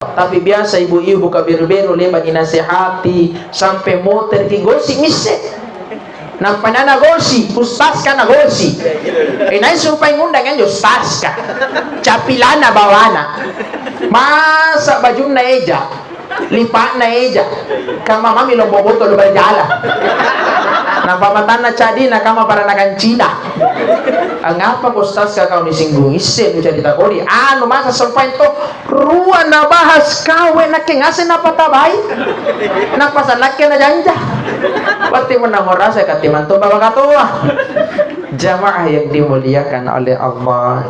Tapi biasa ibu-ibu kabiru-biru lima dinasihati sampai motor ki gosi mise. Nampanana gosi, ustaz ka na gosi. Inay supay ngundangan ustaz ka. Capilana bawana. Masa bajum na eja. Lipa na eja. Kama mami lo boboto lo berjala. Nampamatan na cadi na kama para nakancina. Ang apa ustaz ka kau nisinggung isen uca ditakori. Ano masa supay to ruwa na bahas kawe na kengase na patabay. Napasanak na janja. Pati mo na morasa katiman to bawa katua. Jamaah yang dimuliakan oleh Allah.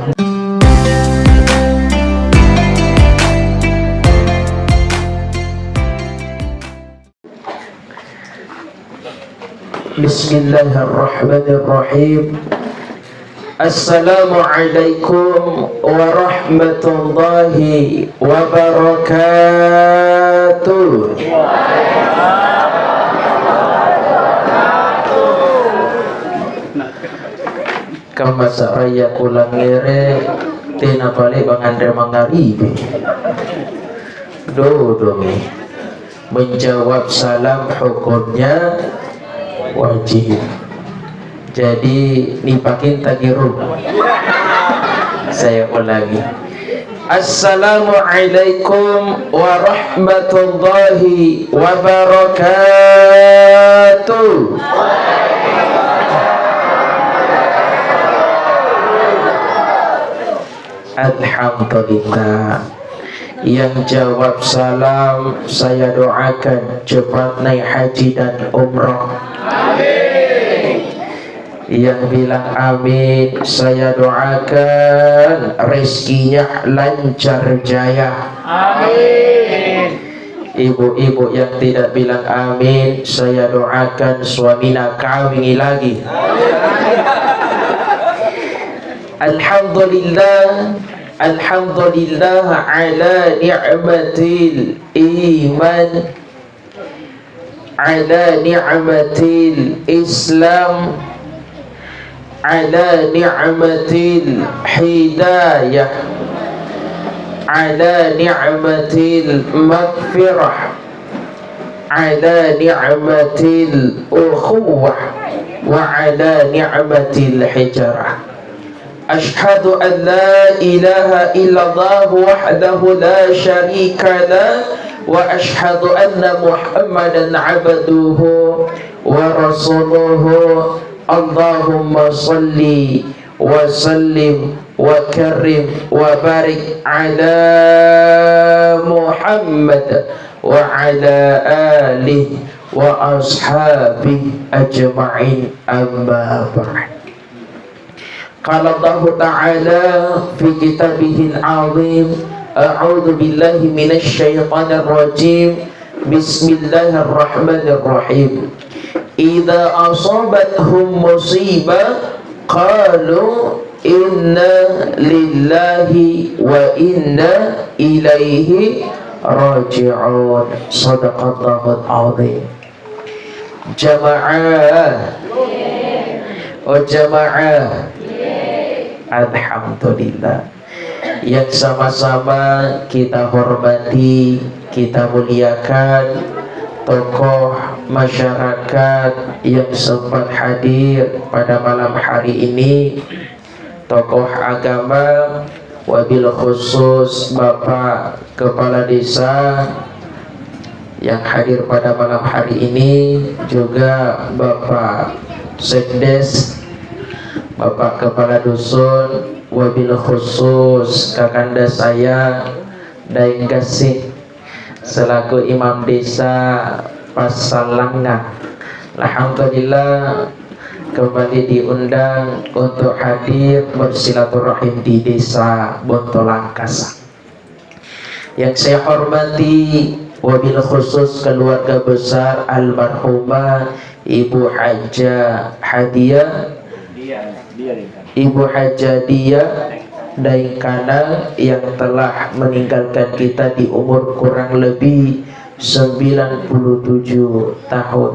Bismillahirrahmanirrahim. Assalamualaikum warahmatullahi wabarakatuh. Kamasa raya kulang ngere tina balik Bang Andre Mangaribi dodomi menjawab salam hukumnya wajib. Jadi nipakin tagiru. Saya ulangi. Assalamualaikum warahmatullahi wabarakatuh. Alhamdulillah. Yang jawab salam saya doakan cepat naik haji dan umrah. Amin. Yang bilang amin saya doakan rezekinya lancar jaya. Amin. Ibu-ibu yang tidak bilang amin saya doakan suaminya kawin lagi. Alhamdulillah. Alhamdulillah ala ni'matil iman, ala ni'matil Islam, ala ni'matil hidayah, ala ni'matil maghfirah, ala ni'matil ukhuwah, wa ala ni'matil hijrah. Ashhadu an la ilaha illallah wahdahu la syarika lah wa ashhadu anna Muhammadan abduhu wa rasuluhu. Allahumma salli wa sallim wa karim wa barik ala Muhammad wa ala alihi wa ashabihi ajma'in, amma ba'd. Qala Allah Ta'ala fi kitabihil azim, a'udzu billahi minasy syaithanir rajim. Bismillahirrahmanirrahim. Idza asabathum musibah qalu inna lillahi wa inna ilaihi raji'un. Shadaqallahul azim. Jamaah. Oh jamaah. Alhamdulillah. Yang sama-sama kita hormati, kita muliakan tokoh masyarakat yang sempat hadir pada malam hari ini, tokoh agama, wabil khusus Bapak Kepala Desa yang hadir pada malam hari ini, juga Bapak Sekdes, Bapak Kepala Dusun, wabil khusus kakanda saya Daeng Gasih selaku Imam Desa Pasalangga. Alhamdulillah kembali diundang untuk hadir bersilaturahim di Desa Bontolangkasa. Yang saya hormati wabil khusus keluarga besar almarhumah Ibu Hajah Hadiah, Ibu Hajah Dia Daengkana yang telah meninggalkan kita di umur kurang lebih 97 tahun.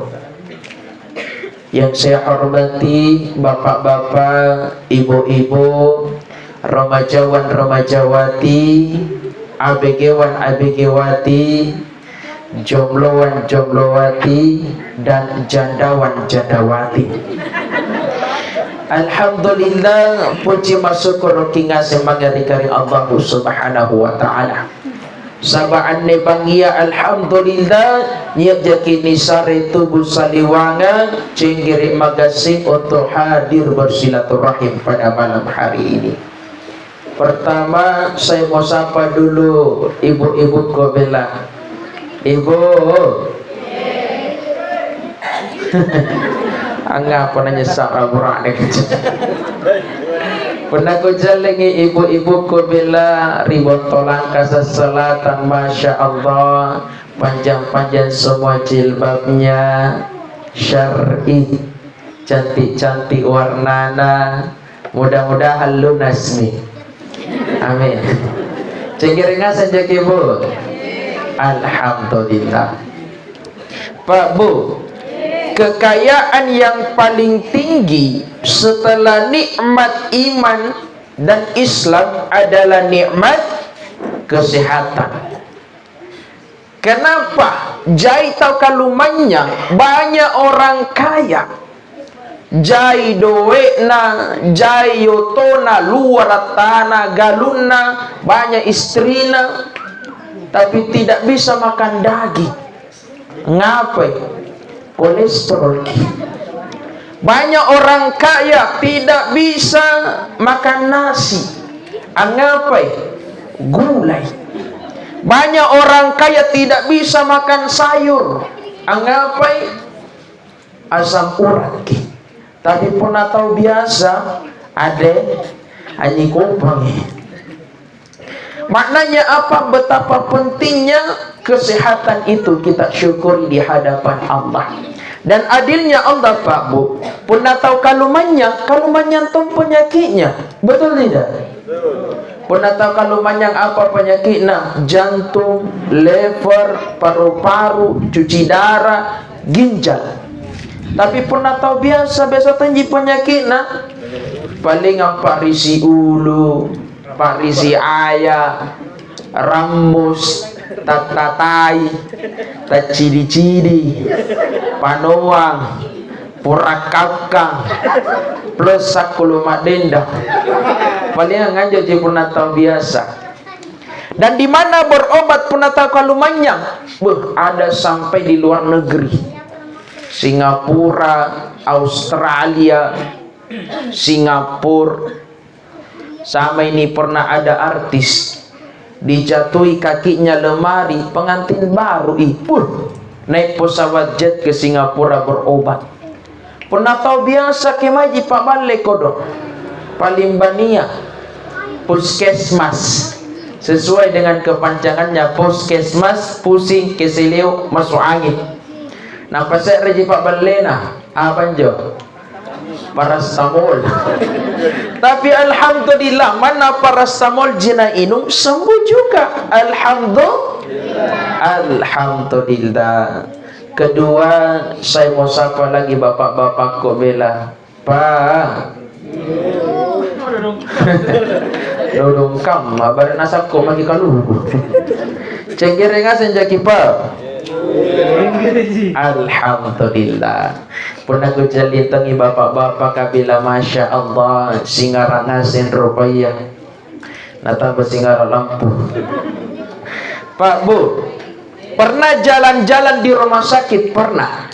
Yang saya hormati bapak-bapak, ibu-ibu, remajawan-remajawati ABG-wan ABG-wati, jombloan jomblowati, dan jandawan jandawati. Alhamdulillah, puji masyukur kinga semangari kari Allah subhanahu wa ta'ala. Sabaan ne bangia alhamdulillah nyiap jakini sare tubuh saliwanga cinggiri magasing untuk hadir bersilaturahim pada malam hari ini. Pertama saya mau sapa dulu ibu-ibu Kobela. Ibu angga pernah nyesal Al-Quran. Pernah ku jalengi ibu-ibu ku bela ribut tolang kasas selatan, masya Allah, panjang-panjang semua jilbabnya, syar'i, cantik-cantik warnana, mudah-mudahan lunas nih. Amin. Cengkiringan saja ibu. Alhamdulillah. Pak Bu, kekayaan yang paling tinggi setelah nikmat iman dan Islam adalah nikmat kesehatan. Kenapa? Jai tau kalumanya banyak orang kaya, jai doena, jai yotona, luar tanah galuna, banyak istrina, tapi tidak bisa makan daging. Ngapai? Kolesterol. Banyak orang kaya tidak bisa makan nasi, ngapai? Gulai. Banyak orang kaya tidak bisa makan sayur, ngapai? Asam urat. Tapi pernah tahu biasa ada anyi kupang. Maknanya apa? Betapa pentingnya kesehatan itu kita syukuri di hadapan Allah. Dan adilnya Allah Pak Bu, pernah tahu kalumanya tuh penyakitnya, betul tidak? Pernah tahu kalumanya apa penyakitnya? Jantung, lever, paru-paru, cuci darah, ginjal. Tapi pernah tahu biasa tinggi penyakitnya? Paling apa? Risi ulu, parisi ayah, rambus, tatatai, tacidi-cidi, panoang, purakakang, plus sakulumak denda. Paling nganja je pernah tahu biasa. Dan di mana berobat pernah tahu kalumanya? Ada sampai di luar negeri, Singapura, Australia, Singapura. Sama ini pernah ada artis dijatuhi kakinya lemari, pengantin baru naik pesawat jet ke Singapura berobat. Pernah tahu biasa kemaji Pak Balik kodok Palimbania puskesmas, sesuai dengan kepanjangannya puskesmas, pusing keseleo masuk angin. Nah pasal reji Pak Balena apa jo parastamol. Tapi alhamdulillah, mana parastamol jina inum sembuh juga. Alhamdulillah. Kedua, saya mau sapa lagi bapak-bapak kok bela. Pak. Dodong kam, badan asap kok magi kalu. Cengkirenga senjaki Pak. Alhamdulillah. Pernah ku jalitangi bapak-bapak kabila masya Allah singara ngasin rupaya nata bersingara lampu. Pak Bu, pernah jalan-jalan di rumah sakit? Pernah.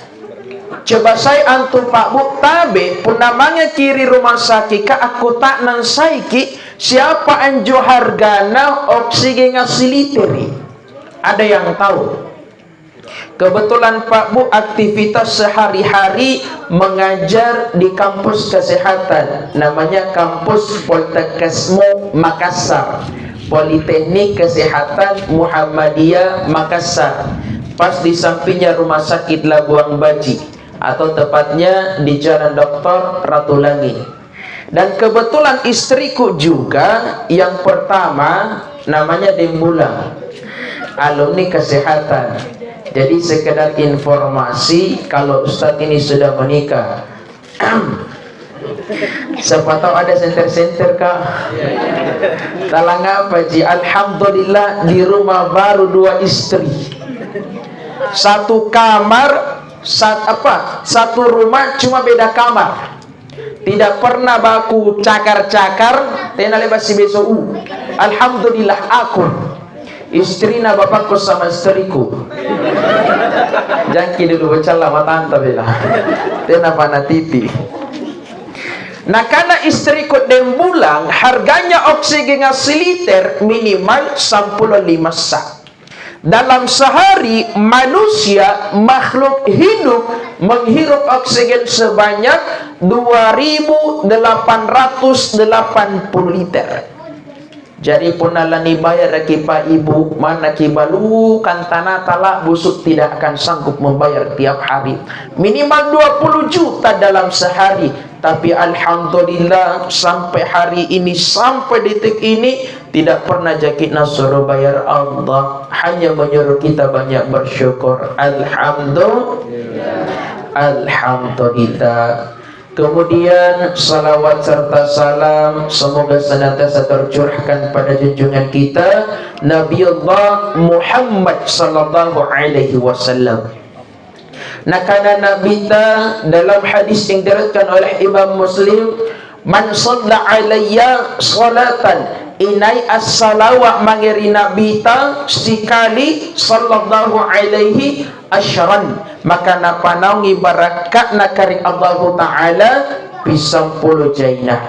Coba saya antum Pak Bu tabe punamanya kiri rumah sakit ka aku tak nan saiki siapa anjo hargana oksigen ngasiliteri? Ada yang tahu? Kebetulan Pak Bu aktivitas sehari-hari mengajar di kampus kesehatan, namanya kampus Poltekkesmo Makassar, Politeknik Kesehatan Muhammadiyah Makassar, pas di sampingnya rumah sakit Labuang Baji, atau tepatnya di Jalan Dr. Ratulangi. Dan kebetulan istriku juga yang pertama namanya Dembulang, alumni kesehatan. Jadi sekedar informasi, kalau Ustadz ini sudah menikah Siapa tahu ada senter-senter kak. Talang apa ji? Alhamdulillah di rumah baru 2 istri. Satu kamar, satu rumah cuma beda kamar. Tidak pernah baku cakar-cakar. Tenale basi besok. Alhamdulillah aku. Istrina bapakku sama istriku. Jangki dulu bacala matanta bela. Tena pana titi. Nah karena istriku dembulang harganya oksigen siliter minimal 15 sak. Dalam sehari manusia makhluk hidup menghirup oksigen sebanyak 2.880 liter. Jadi punalani bayar kipa ibu mana kibalu kan tanah talak busuk tidak akan sanggup membayar tiap hari. Minimal 20 juta dalam sehari. Tapi alhamdulillah sampai hari ini, sampai detik ini tidak pernah jakitna suruh bayar Allah. Hanya menyuruh kita banyak bersyukur. Alhamdulillah. Kemudian salawat serta salam semoga senantiasa tercurahkan pada junjungan kita Nabiullah Muhammad sallallahu alaihi wasallam. Nah karena Nabi ta dalam hadis yang diriwayatkan oleh Imam Muslim, man shalla alayya salatan inai as-salawat mangiri Nabi ta sekali sallallahu alaihi asyran, maka napanaungi barakat nakari Allah Ta'ala pisang puluh jainah.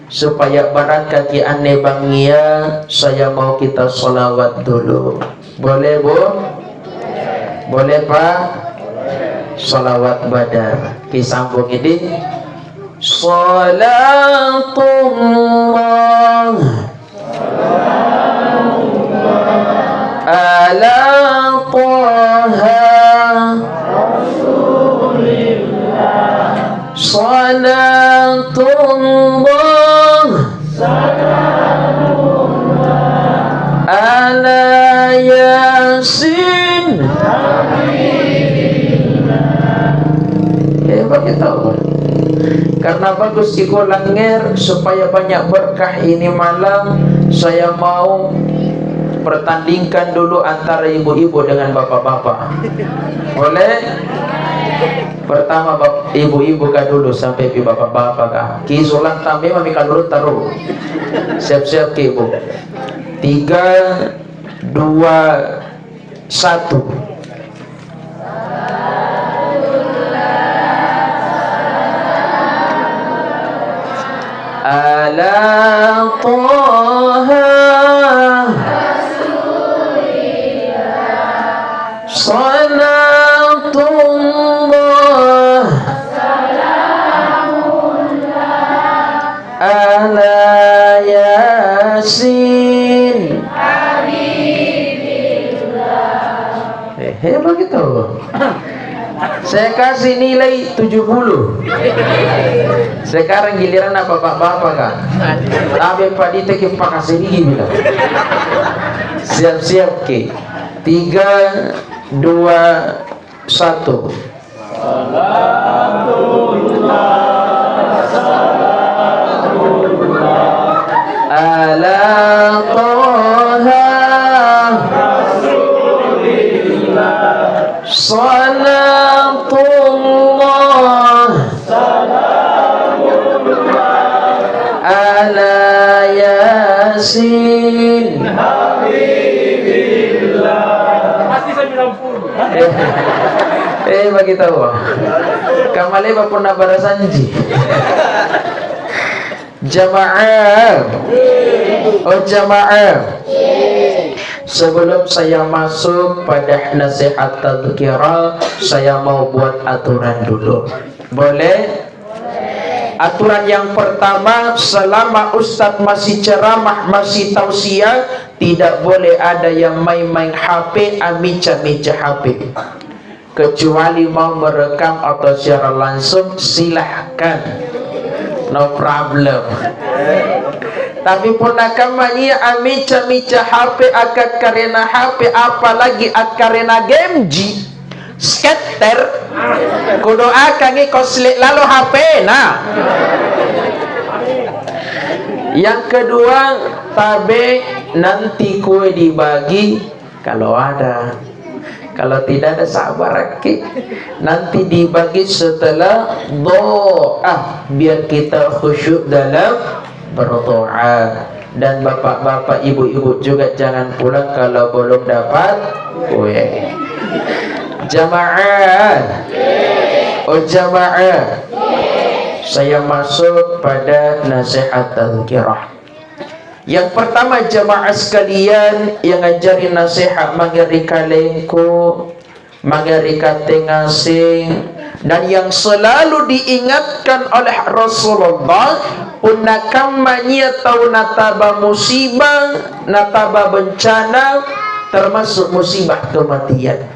Supaya barakat ki ane bangia, saya mau kita salawat dulu. Boleh bu? Boleh pak? Salawat badar. Kisambung ini. Salatullah ala Taha Salatullah ala Yasin. Bagi tahu karena bagus ikut langer supaya banyak berkah ini malam. Saya mau pertandingkan dulu antara ibu-ibu dengan bapak-bapak. Boleh? Pertama ibu-ibu kah dulu sampai bapak-bapak kah. Ki sulang tambe mami kalurut taruh. Siap-siap ke ibu. 3, 2, 1. Ala Taha Salatullah ala Yasin. Hebat gitu. Saya kasih nilai 70. Sekarang giliran apa bapak-bapak kan? Tapi Pak Dita ke Pak kasih gigi bilang. Siap-siap ke. 3, 2, 1. Ala Taha Salatullah ala Yasin. Bagi tahu kamale ba pun nabarasanji jamaah. Oh jamaah, sebelum saya masuk pada nasihat tadzkirah, saya mau buat aturan dulu. Boleh? Aturan yang pertama, selama Ustadz masih ceramah, masih tausiah, tidak boleh ada yang main-main HP, amica-mica HP. Kecuali mau merekam atau secara langsung, silahkan, no problem. Tapi pun nakamanya amica-mica HP akak karena HP, apalagi akarena gameji, skater kudu akan ngikoslik lalu HP nah. Yang kedua, tabe nanti kue dibagi kalau ada. Kalau tidak ada sabar nanti dibagi setelah doa biar kita khusyuk dalam berdoa. Dan bapak-bapak, ibu-ibu juga jangan pulang kalau belum dapat kue. Jamaah, oh jamaah, saya masuk pada nasihat tazkirah. Yang pertama jamaah sekalian, yang ngajarin nasihat mangeri kalengko, mangeri katengasing, dan yang selalu diingatkan oleh Rasulullah punakamanya tau nataba musibah, nataba bencana, termasuk musibah kematian.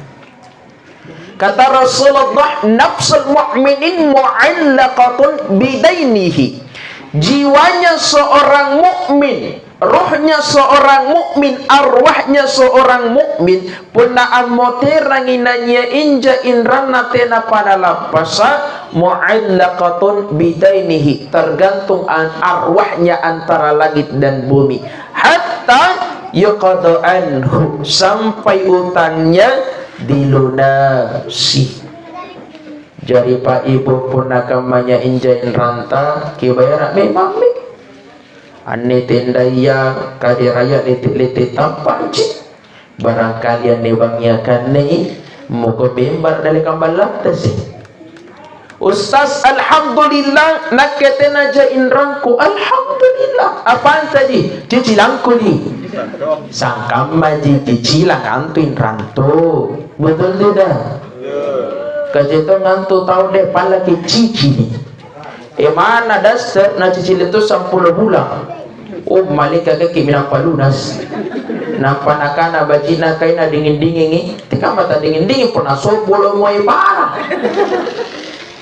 Kata Rasulullah, nafsul mu'minin mu'allaqatun bidainihi. Jiwanya seorang mukmin, rohnya seorang mukmin, arwahnya seorang mukmin punna amoteranginanya inja inrana tena pada lapasa mu'allaqatun bidainihi, tergantung arwahnya antara langit dan bumi, hatta yuqadu anhu, sampai utangnya dilunasi. Jadi pak ibu pun akamanya injain ranta kibayar memang me ane tendaya kadiraya litit-litit tampan cik barangkali ane bangyakan nih muka bembar dari kambalat sih. Ustaz alhamdulillah naketena jain rangku alhamdulillah. Apaan tadi? Cicilangku nih. Sangkam maji cicilang antuin rantu. Betul tidak? Kajeto ngantu tahu deh pala ke cici. Mana dasar na cicil itu 10 bulan. Oh malika ke minang palunas. Nampak nakana bajina kaina dingin-dingin ni. Tika mata dingin-dingin pernah sobolo mo ibara.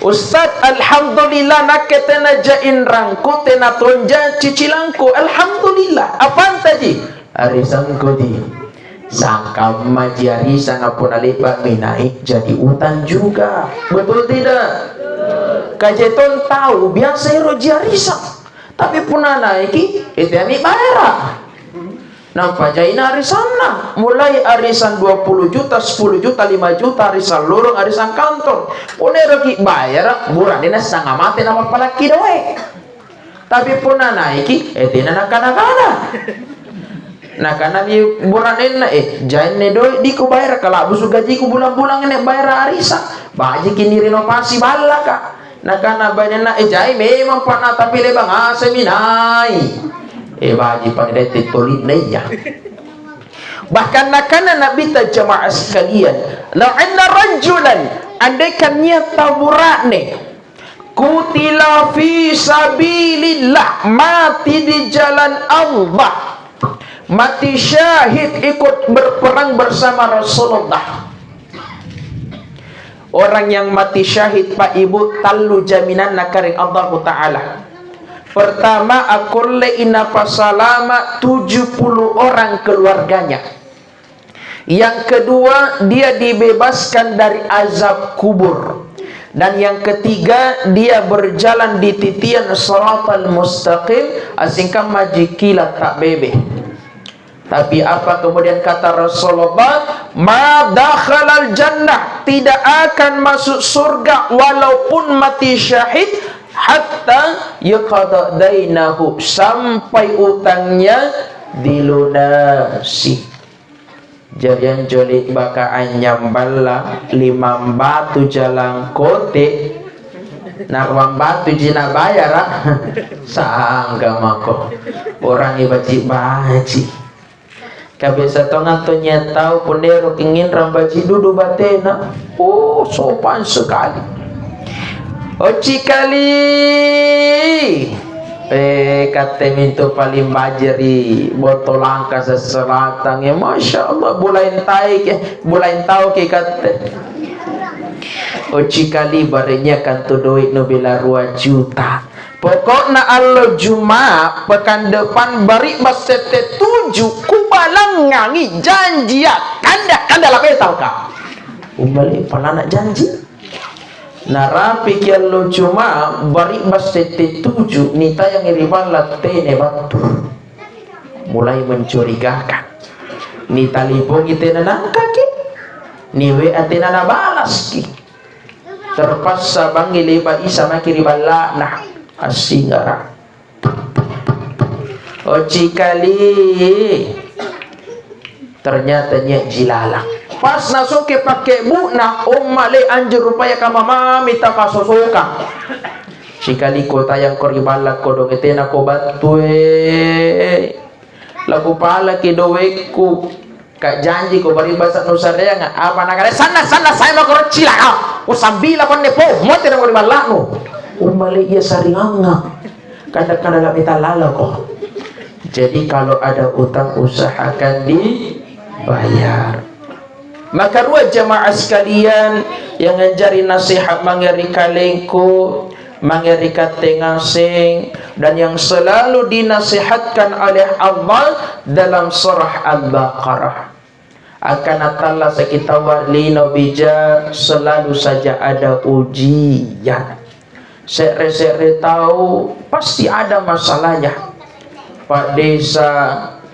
Ustaz alhamdulillah naketena jain rangku tena tonja cicilangku alhamdulillah. Apaan tadi? Arisanku di sangka majari sangat pun alibak naik jadi utang juga. Betul tidak? Kajeton tahu biasa roji arisan tapi pun naiki itu yang bayar. Nampak jaina arisan mulai arisan 20 juta, 10 juta, 5 juta, arisan lorong, arisan kantor. Pun roki bayar murah dina setengah mati nama palaki doe. Tapi pun naiki itu nakana-kana. Nah karena di bulan ini jain doi di ku bayar kalau busu gaji ku bulan-bulan ini bayar arisan baji kini renovasi bala kak. Nah karena banyak jain memang pernah tapi lebang seminai baji pada titolit ya. Bahkan nak karena nabi jamaah sekalian la'anna rajulan andaikan niat taburak nih kutila fi sabilillah, mati di jalan Allah, mati syahid ikut berperang bersama Rasulullah. Orang yang mati syahid pak ibu talu jaminan nakaring Allah Ta'ala. Pertama akulle inapa salama 70 orang keluarganya. Yang kedua dia dibebaskan dari azab kubur. Dan yang ketiga dia berjalan di titian shiratal mustaqim asingkan majikila tak bebe. Tapi apa kemudian kata Rasulullah, ma dakhalal jannah, tidak akan masuk surga walaupun mati syahid hatta yuqada dainahu, sampai utangnya dilunasi. Jadian jolik bakaan nyambala 5 batu jalan kote narwang batu jina bayar sangga mako orang ibaci baci kabisa tongan to nyatau pondero kingin rambaji dudu batena. Oh sopan sekali. Oci kali kata minto paling bajari botol langka seselatang ya masya Allah bulain tahu ke kata oci kali barenya kan tu duit no bila 2 juta. Pokoknya Allah Jumat pekan depan bari masete 7 kubalang ngangi janjiat kanda lah tahu kak Umbali pala nak janji. Narapi kian lo cuma bari bas tete 7 nita yang iriban latene batur. Mulai mencurigakan. Nita lipong itena nangkaki. Niwe atena na balas ki. Terpaksa bangi leba isa makiribala nah asingara. Kali ternyata nya jilalang. Pas nasuke pakai bu na male anjur rupaya kama mami ta kasosoka. Sikali kota yang koribala kodong etena ko batue. Lagu pala ki doweku ka janji ko bari basa nusarea nga apa nakare sana saya mau korcila ka. Usambila kon nepo mo tena koribala no. Male ia saringanga. Kadang-kadang gak minta lala kok. Jadi kalau ada utang usahakan dibayar. Maka dua jamaah sekalian yang ngajari nasihat mangeri kalengku, mangeri katengasing, dan yang selalu dinasihatkan oleh Allah dalam surah Al-Baqarah. Akan atalla sekitar warlino bija selalu saja ada ujian. Sekre-sekre tahu pasti ada masalahnya. Pak Desa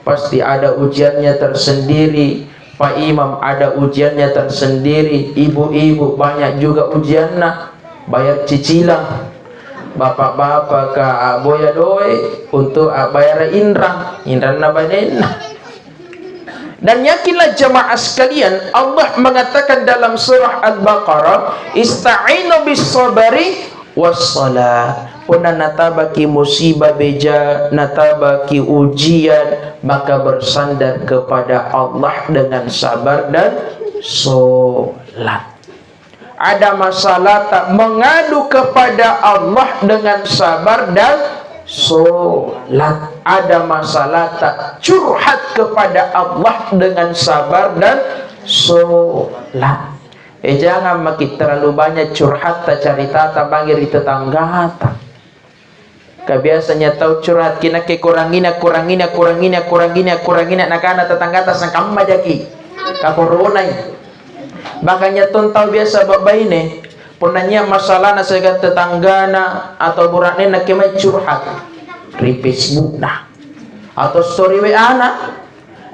pasti ada ujiannya tersendiri. Pak Imam ada ujiannya tersendiri. Ibu-ibu banyak juga ujiannya. Bayar cicilan. Bapak-bapak ke boya doe untuk bayar indrang nabanena. Dan yakinlah jemaah sekalian, Allah mengatakan dalam surah Al-Baqarah, ista'inu bis sabari wassalah. Puna natabaki musibah beja, natabaki ujian, maka bersandar kepada Allah dengan sabar dan solat. Ada masalah tak mengadu kepada Allah dengan sabar dan solat. Ada masalah tak curhat kepada Allah dengan sabar dan solat. Jangan makin terlalu banyak curhat tak cerita tak bangir di tetangga tak. Kebiasanya tahu curhat kena ke kurangin nak ana tetangga tak sangkam majaki. Ka corona. Makanya ton tahu biasa bab ini punanya masalah na sa tetangga na atau burakne nak ke curhat di Facebook na atau story WA na.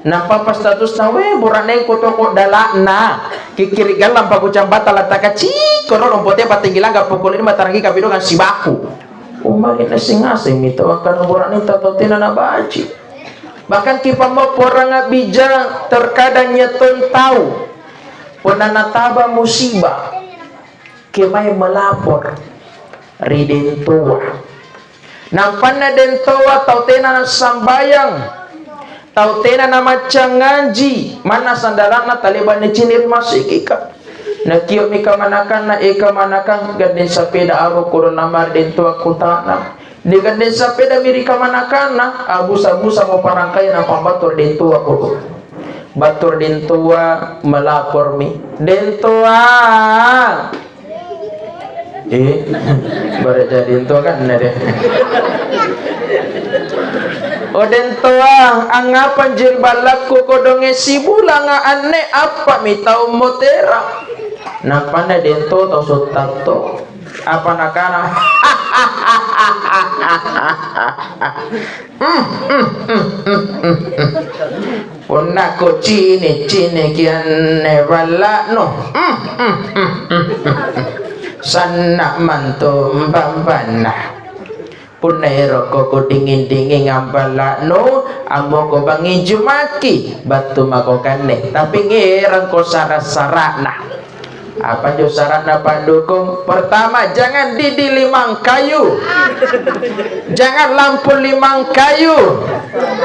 Nampak pas status na burakne ko to ko dalana kikirigan lampa ko cambata lataka koro lompote patinggilan ga pukulin matarangi kabido kan sibaku. Umali na singasing mito akan burakne tatotina na baji. Bahkan kipa mo porang bijang terkadangnya ton tahu puna nataba musibah kemay melapor ridentua nampan na dentua tautena na sambayang tautena na macang ngaji mana sandarak na taliban ni cinir masikika nakiyot ni kamanakan na ikamanakan gadin sa peda aro kuro namar dentua kutana di gadin sa peda miri kamanakan na abus-abusa mo parangkay na pambator dentua kuro batur dentua melapor mi dentua baru jadi dentua kan deh. O dentua angapan jir balaku kodonge sibula nga ane apa mi tau motera napana dento tau sotato apa nakana Puna ko cini kian nebala no sana manto mbambana punero ko dingin ngambala no amo ko bangi jumaki batu mako kane tapi ngerang ko sarana apa jo sarana pandukung pertama jangan didi limang kayu jangan lampu limang kayu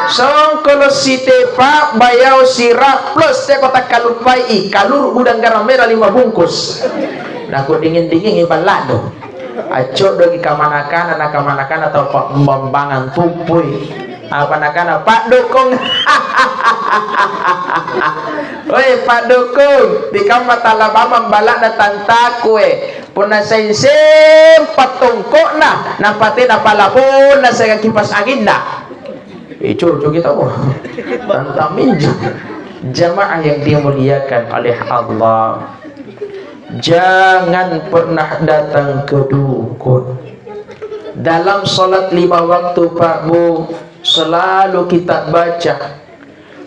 songkolo site pak bayau sirap plus te kota kalupai kalur udang garam merah 5 bungkus nah ko dingin ibalado acok dogi kamanakan atau pak membangan tumpui apa nakana Pak Dukung oi Pak Dukung di kamar talabama balak datang takwe puna sensem patungkok na napati na palapon na sa kipas angin na curjo kita tantamin jamaah yang dimuliakan oleh Allah Jangan pernah datang ke dukun. Dalam solat 5 waktu Pak Bu, selalu kita baca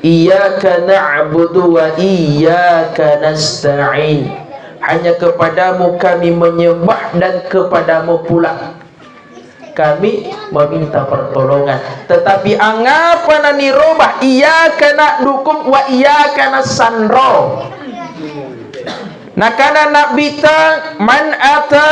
Iyyaka na'budu wa iyyaka nasta'in. Hanya kepadamu kami menyembah dan kepadamu pula kami meminta pertolongan. Tetapi angapa nani robah iyyaka na'dukum wa iyyaka nasandro. Nakana nabita man ata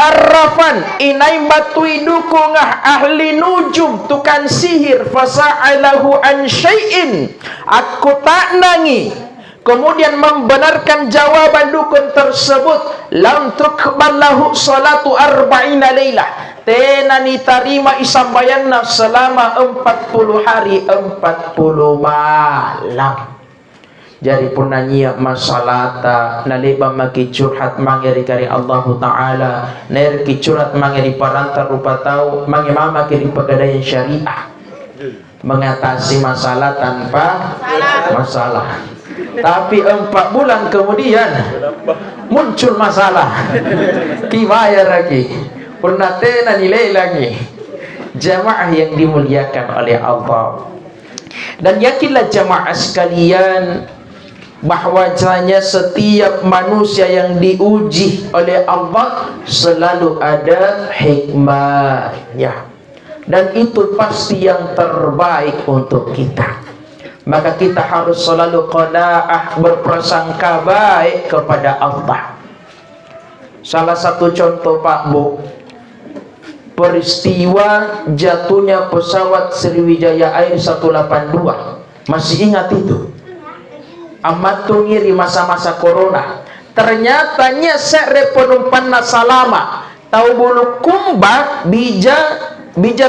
arrafan inai batui dukungah ahli nujum tukang sihir fasa'alahu an syai'in, aku tak nangi kemudian membenarkan jawaban dukun tersebut, lam tuqballahu salatu arba'ina lailah, tenani tarima isambayanna selama 40 hari 40 malam. Jadi pun nanya masalah ta naliba maki curhat mangeri kari Allah Ta'ala ner ki curhat mangeri parantar rupa tahu mangi mama kiri pegadaian syariah mengatasi masalah tanpa masalah. Tapi 4 bulan kemudian muncul masalah kibayar lagi pernah tena nilai lagi. Jamaah yang dimuliakan oleh Allah, dan yakinlah jamaah sekalian bahwasanya setiap manusia yang diuji oleh Allah selalu ada hikmahnya, dan itu pasti yang terbaik untuk kita. Maka kita harus selalu qanaah, berprasangka baik kepada Allah. Salah satu contoh Pak Bu, peristiwa jatuhnya pesawat Sriwijaya Air 182, masih ingat itu? Amat tungiri masa-masa corona. Ternyata nyesek penumpang nasalama tahu bulu kumba bija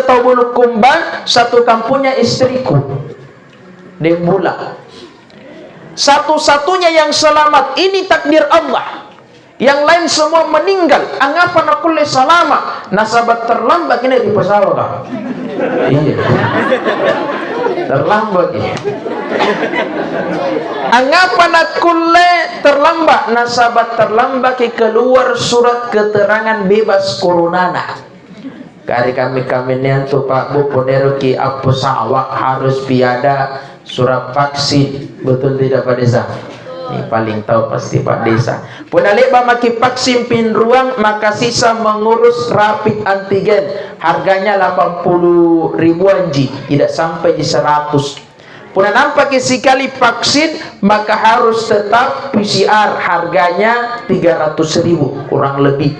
tahu bulu kumba satu kampungnya istriku Dembula. Satu-satunya yang selamat, ini takdir Allah. Yang lain semua meninggal. Angapa nak kulle salama? Nasabat terlambat ini di pesawat kah? Iya. Terlambat ini. Angapa nak kulle terlambat? Nasabat terlambat ke keluar surat keterangan bebas coronana. Kari kami niantu Pak Bu ponero ki apa sawak harus biada surat vaksin, betul tidak Pak Desa? Ini paling tahu pasti Pak Desa. Punaleba maki vaksin pin ruang, maka sisa mengurus rapid antigen. Harganya 80 ribuan ji, tidak sampai di 100. Puna nampak sekali vaksin, maka harus tetap PCR, harganya 300.000 kurang lebih.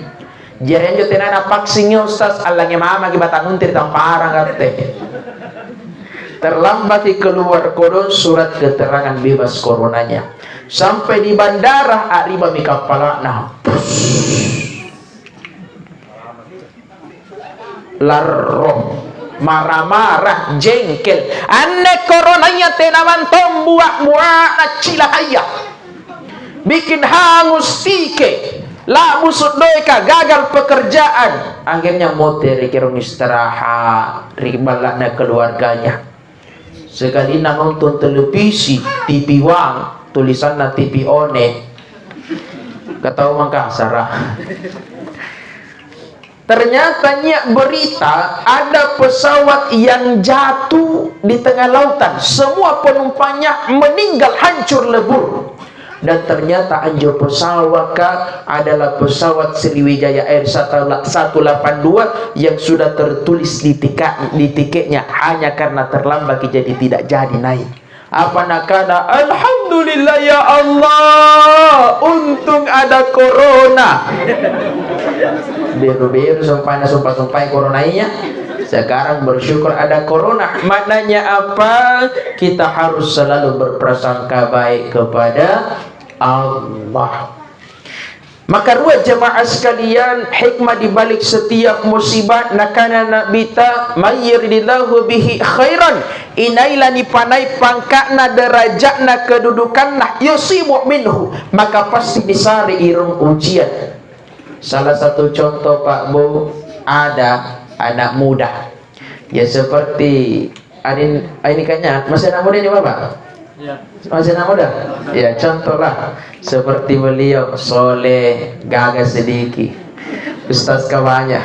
Jadi yang tenana vaksinnya Ustaz, alangnya mama kita nguntir tampara kate. Terlambat keluar kodon surat keterangan bebas coronanya. Sampai di bandara ariba mi kapala nah. Larrom marah-marah jengkel. Anne coronanya tenaman tombuak-buak na cilahaya. Bikin hangus tike. La busut doika gagal pekerjaan. Akhirnya motor kirung istirahat. Ribalana keluarganya. Sekali nonton televisi TV Wang, tulisan na TV One. Katahu Mangkasara. Ternyata berita ada pesawat yang jatuh di tengah lautan. Semua penumpangnya meninggal hancur lebur. Dan ternyata anjur pesawat adalah pesawat Sriwijaya Air 182 yang sudah tertulis di tiketnya, hanya karena terlambat jadi tidak jadi naik. Apa nakana? Alhamdulillah ya Allah, untung ada corona. Biru-biru sumpah coronanya. Sekarang bersyukur ada corona. Maknanya apa? Kita harus selalu berprasangka baik kepada Allah. Maka dua jemaah sekalian, hikmah di balik setiap musibah nakana nabita mayyiridillahu bihi khairan inailani panai pangkakna derajatna kedudukanna yusibu minhu, maka pasti disari irung ujian. Salah satu contoh Pak Bu, ada anak muda ya seperti ini kayaknya masih anak muda ini Bapak Masih anak muda? Ya, contohlah seperti beliau, soleh, gagah sedikit, ustaz kawannya.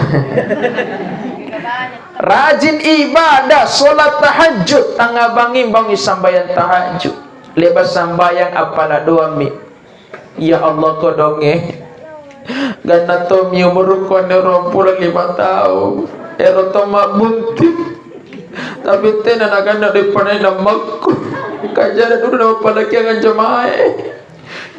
Rajin ibadah, solat tahajud, tangga bangi sambayan tahajud. Lepas sambayang apalah doa mi. Ya Allah kodonge. Gana to mi umur ko ne 25 tahun. Eroto mabunti. Tapi tenan agak nak dipanai namakku. Kajaran dulu nama palaki akan jemaah.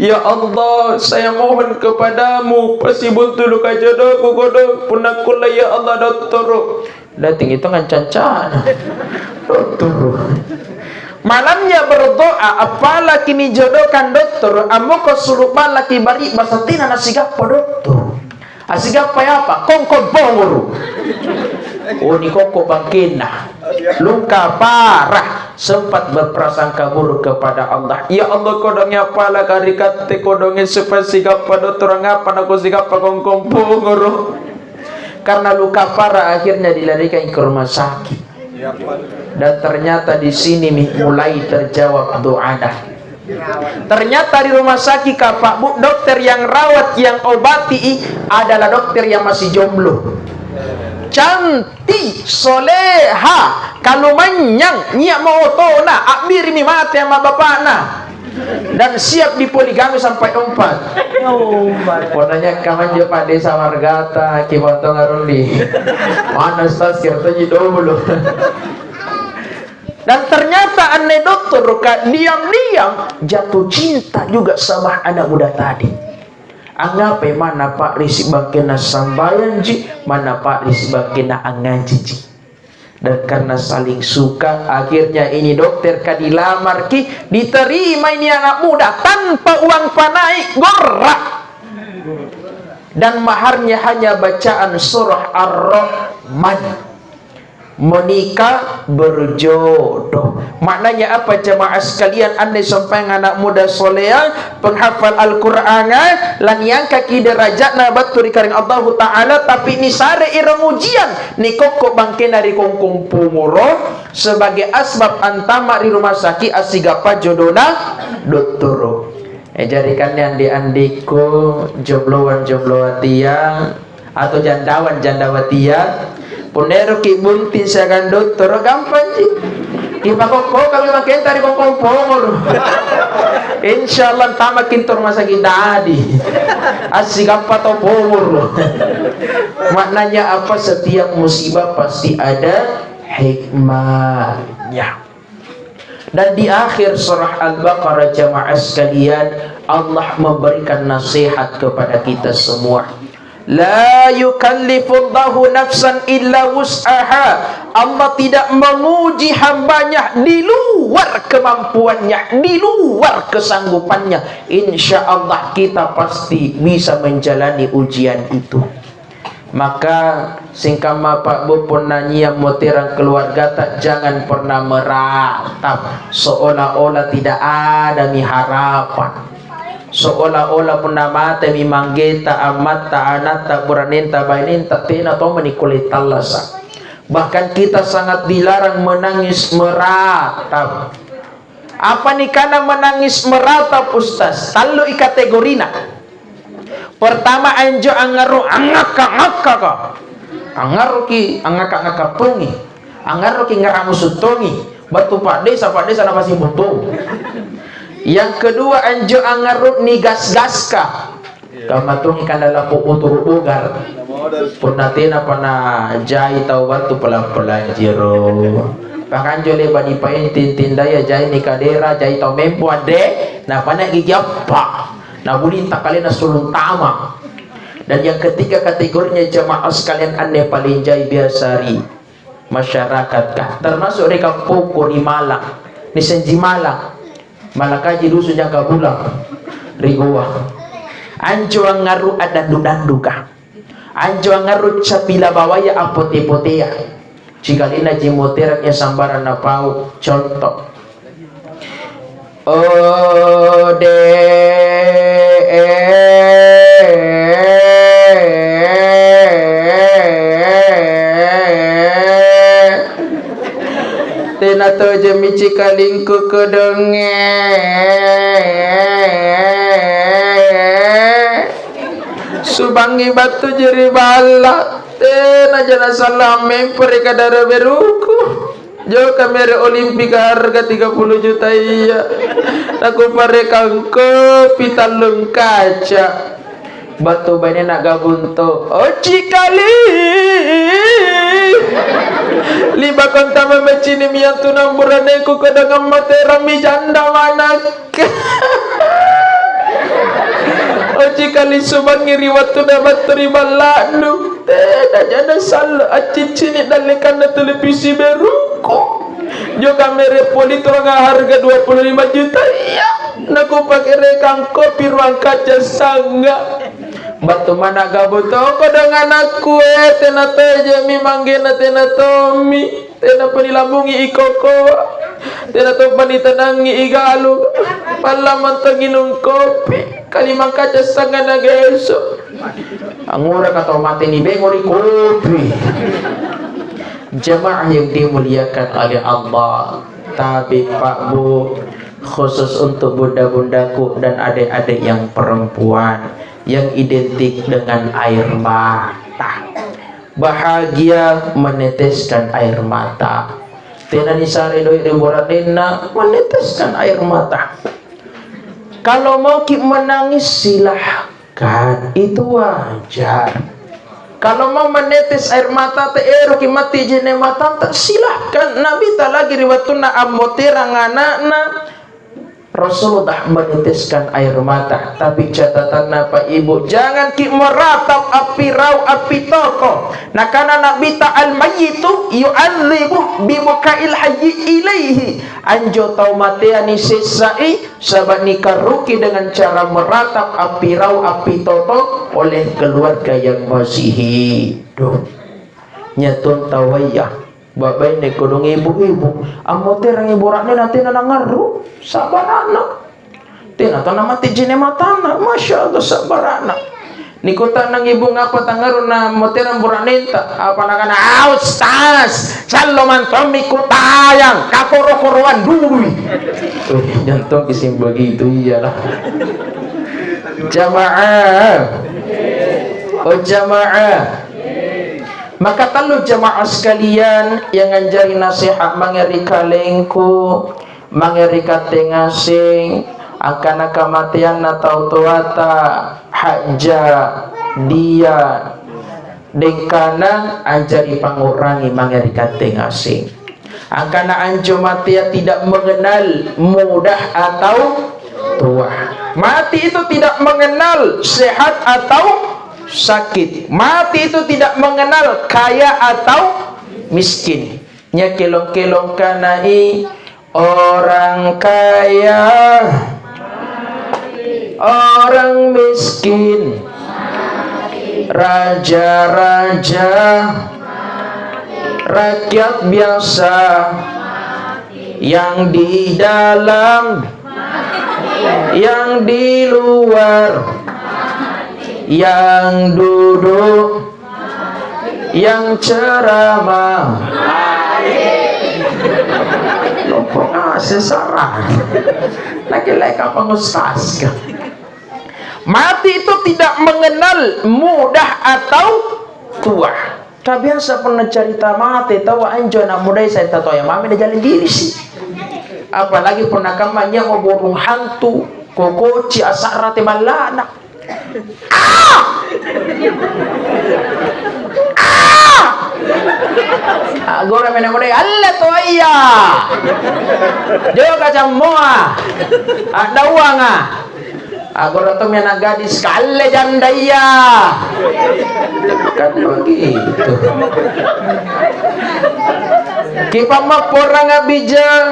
Ya Allah, saya mohon kepadamu pasti buntu luka jodoh kugodok punakula ya Allah doktor. Dating itu ngan cancan. Doktor. Malamnya berdoa apalah kini jodohkan doktor, amoko surupan laki bari basatina nasigap pa doktor. Asigap pa apa? Kongkong bongoro. Oh ni koko bangkina. Luka parah, sempat berprasangka buruk kepada Allah. Ya Allah kodongnya pala karikate kodongnya supaya sigap pa doktor ngapa aku sigap pa kongkong bongoro. Karena luka parah akhirnya dilarikan ke rumah sakit. Dan ternyata di sini mulai terjawab doanya. Ternyata di rumah sakit Pak Bu, dokter yang rawat yang obati adalah dokter yang masih jomblo. Cantik, soleha, kalau manyang nyiak mau tona, akbir mi mati sama bapakna. Dan siap dipoligami sampai 4. Ponanya kaman jo Pak Desa Margata kibontong aruli. Mana stas kertanya dulu. Dan ternyata aneh dokter diam-diam jatuh cinta juga sama anak muda tadi. Anggap mana Pak Risi bangkina sambayan ji, mana Pak Risi bangkina angaji ji. Dan karena saling suka, akhirnya ini dokter dilamar ki, diterima ini anak muda tanpa uang panai gorak. Dan maharnya hanya bacaan surah Ar-Rahman. Menikah berjodoh. Maknanya apa jemaah sekalian? Andai sampai anak muda soleha penghafal Al-Qur'an lan yang kaki derajat na batu dikaring Allah Ta'ala, tapi ni sare irang ujian ni koko bangke dari kongkong pumuro sebagai asbab antama di rumah sakit asigapa jodona doktoro. Jadikan yang diandiko jombloan tiang atau jandawan tiang. Pundero ki buntin sa kan doktor gampang ji. Di pakoko kami makin tadi kongkong pongol. Insyaallah tama kintor masa kita adi. Asik apa to pongol. Maknanya apa? Setiap musibah pasti ada hikmahnya. Dan di akhir surah Al-Baqarah jamaah sekalian, Allah memberikan nasihat kepada kita semua. La yukallifullahu nafsan illa wus'aha. Allah tidak menguji hambanya di luar kemampuannya, di luar kesanggupannya. Insya Allah kita pasti bisa menjalani ujian itu. Maka singkama Pak Bu pun nanya motirang keluarga tak jangan pernah meratap seolah-olah tidak ada harapan. Seolah-olah puna mata mi manggeta amat ta anak ta buranin ta bainin ta tina to menikulit talasa. Bahkan kita sangat dilarang menangis meratap. Apa nih karena menangis meratap Ustaz? Talu kategorina. Pertama anjo angaru angaka ka. Angaru ki angaka pungi. Angaru ki ngaramu sutongi. Batu Pak Desa na masih butuh. Yang kedua anjo angarut ni gas-gaska. Kamatung ikan dalam utur ugar. Punatina pana jai tau batu pelan-pelan jiro. Bahkan jole bani pain tindaya jai ni kadera jai tau mempu ade. Nah pana gigi apa? Nah bulin tak kalian sulung tama. Dan yang ketiga kategorinya jemaah sekalian ane paling jai biasari masyarakat kah. Termasuk reka poko di Malang. Ni senji Malang. Malakaji dusun yang kabulang rigoa anjo ngaru ada dudanduka anjo ngaru capila bawaya apote-potea jika lina jimoterak ya sambaran napau contoh ode tena nato jemi cikalingku kedenge subangi batu jeri bala tena jana salam memperi kadara beruku jo kamera olimpika harga 30 juta iya aku parekan kopi talung kaca batu bane naga bunto cikali liba konta memecini miantu namburane ku kadang matera mi janda manak cikali subang ngiri waktu dapat terima lalu tidak jana salah acicini dalekan televisi beruku jo kamera poli turanga harga 25 juta iya naku pakai rekang kopi ruang kaca sangga batu mana gabuto ko dengan aku tena teje mi manggena tena tomi tena penilambungi ikoko tena to panitenangi igalu pala mantanginung kopi kalimang kaca sangga nageso angura kata mati ni bengori kopi jamaah yang dimuliakan oleh Allah. Tapi Pak Bu, khusus untuk bunda-bundaku dan adik-adik yang perempuan yang identik dengan air mata, bahagia meneteskan air mata. Tena nisari doi riboradena meneteskan air mata. Kalau mau menangis silahkan, itu wajar. Kalau mau menetes air mata teero ki mati jene mata silahkan. Nabi tak lagi riwatuna ammoterang anak-anak Rasulullah meneteskan air mata. Tapi catatan apa ibu, jangan ki meratap api rau api toko. Nah karena Nabi ta'al mayyitu yu'adzibu bibukail hayyi ilaihi. Anjo tau mateani sesai sahabat nikaruki dengan cara meratap api rau api toto oleh keluarga yang masih hidup. Nyatun tawayah babai ne kodong ibu-ibu amote rang ibu rakne nanti nanangaru sabarana tena to namati jine matana masyaallah sabarana nikota nang ibu ngapa tangaru na moteran burakne ta apa nakana ustaz callo mantomi kutayang kakoro-koroan dului jantung kisim begitu iyalah jamaah oh jamaah. Maka talu jamaah sekalian yang anjari nasihat mangeri kalengku mangeri katengasing akana kamatian na tau tuata haja dia dengkana anjari pangurangi mangeri katengasing akana anjo matia tidak mengenal mudah atau tua. Mati itu tidak mengenal sehat atau sakit. Mati itu tidak mengenal kaya atau miskin. Nya kelong-kelong kanai orang kaya, orang miskin, raja-raja, rakyat biasa, yang di dalam, yang di luar, yang duduk, yang ceramah, lompong sesarah, laki-laki pengustas. Mati itu tidak mengenal mudah atau tua. Tak biasa pernah cerita mati, tahu anjo anak muda saya tahu yang mami dah jalan diri sih. Apalagi pernah kamarnya mau borong hantu, kokoci asar rati malana. Agora menemui Allah tu ayah. Jauh kacang moa. Ada uang ah. Agora tu mana gadis kalle janda iya. Kan begitu. Kita mah porang abijang.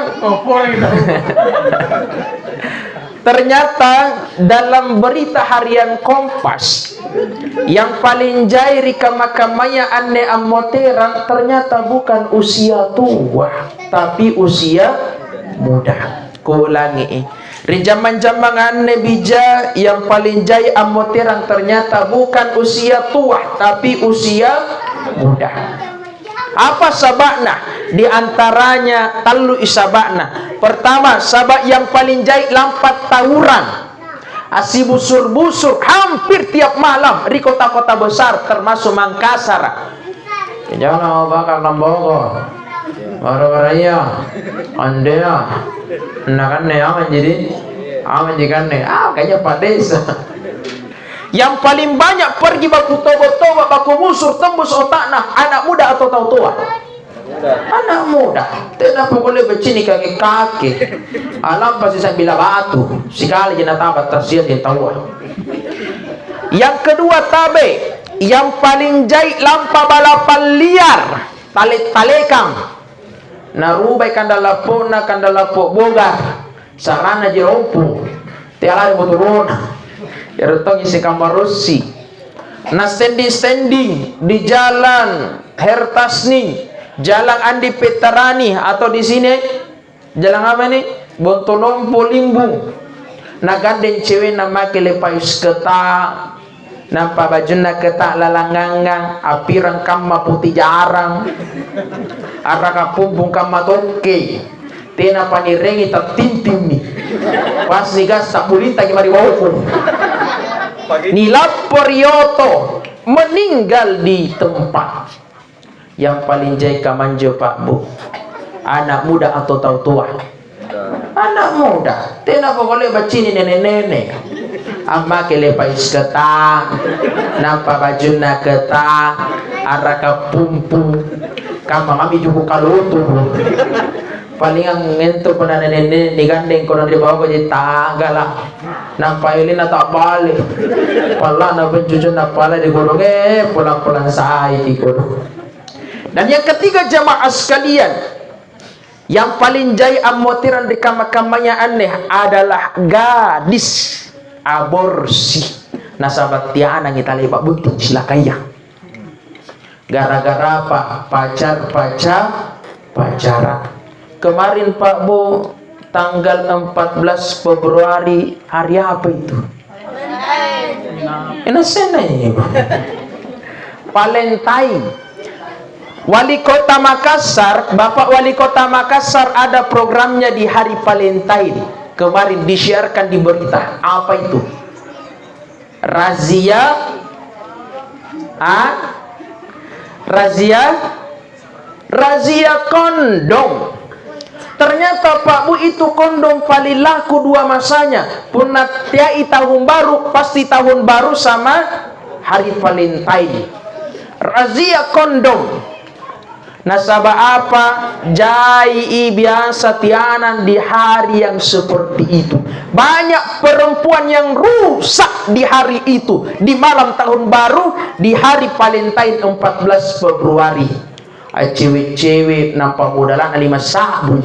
Ternyata dalam berita harian Kompas yang paling jai rika makamaya anne ammoteran ternyata bukan usia tua tapi usia muda. Kuulangi, di zaman-zaman anne bija yang paling jai ammoteran ternyata bukan usia tua tapi usia muda. Apa sabakna? Di antaranya talu isabakna. Pertama, sabak yang paling jahit lampat tawuran. Asi busur-busur hampir tiap malam di kota-kota besar termasuk Mangkasar. Jangan bakal Bogor. Baru-barunya Andea. Nah kan jadi kayaknya Pak Desa. Yang paling banyak pergi baku tobat-tobat, baku musur, tembus otakna, anak muda atau tahu tua? Anak muda. Tidak boleh becini kaki-kaki. Alam pasti saya bila batu. Sekali jena tabat tersiat yang tahu. Yang kedua tabe. Yang paling jahit lampa balapan liar. Talekang. Narubai kandala bogar. Sarana jerompu. Tiala motorona. Yarutong isi kamarosi. Na standing di jalan Hertasni, jalan Andi Petarani, atau di sini jalan apa nih? Bontolompo Limbung. Na gandeng cewek nama kelepayus ketak. Nampak bajuna ketak lalanggangang, apirang kamma putih jarang, araka pumpung kamma toke, tena panirengi tak tintim nih, pas nigas tak pulita gimana wauku, nilapor yoto meninggal di tempat. Yang paling jahit kamanjo Pak Bu, anak muda atau tahu tua? Anak muda, tena boleh bacini nenek-nenek. Amma kelepais ketang, nampak bajuna ketang, araka pumpu, kama mami jubu kalutu. Palingan ngentuk pernah nenek digandeng kono di bawah jadi tagalah. Nampak ilina tak balik, pala na pencucun na pala di gunung pulang-pulang saya di gunung. Dan yang ketiga jamaah sekalian, yang paling jahit amotiran di kamar-kamarnya aneh adalah gadis aborsi. Nah sahabat tiana kita lepak butuh silakaya. Gara-gara apa? Pacaran. Kemarin Pak Bu, tanggal 14 Februari, hari apa itu? Valentine. Valentine. Wali Kota Makassar, Bapak Wali Kota Makassar ada programnya di hari Valentine. Kemarin disiarkan di berita. Apa itu? Razia kondom. Ternyata Pak Bu itu kondom paling laku dua masanya. Punat tiai tahun baru, pasti tahun baru sama hari Valentine. Razia kondom. Nasabah apa? Jai biasa tianan di hari yang seperti itu. Banyak perempuan yang rusak di hari itu, di malam tahun baru, di hari Valentine 14 Februari. Cewek-cewek nampak modalan 5 sabu.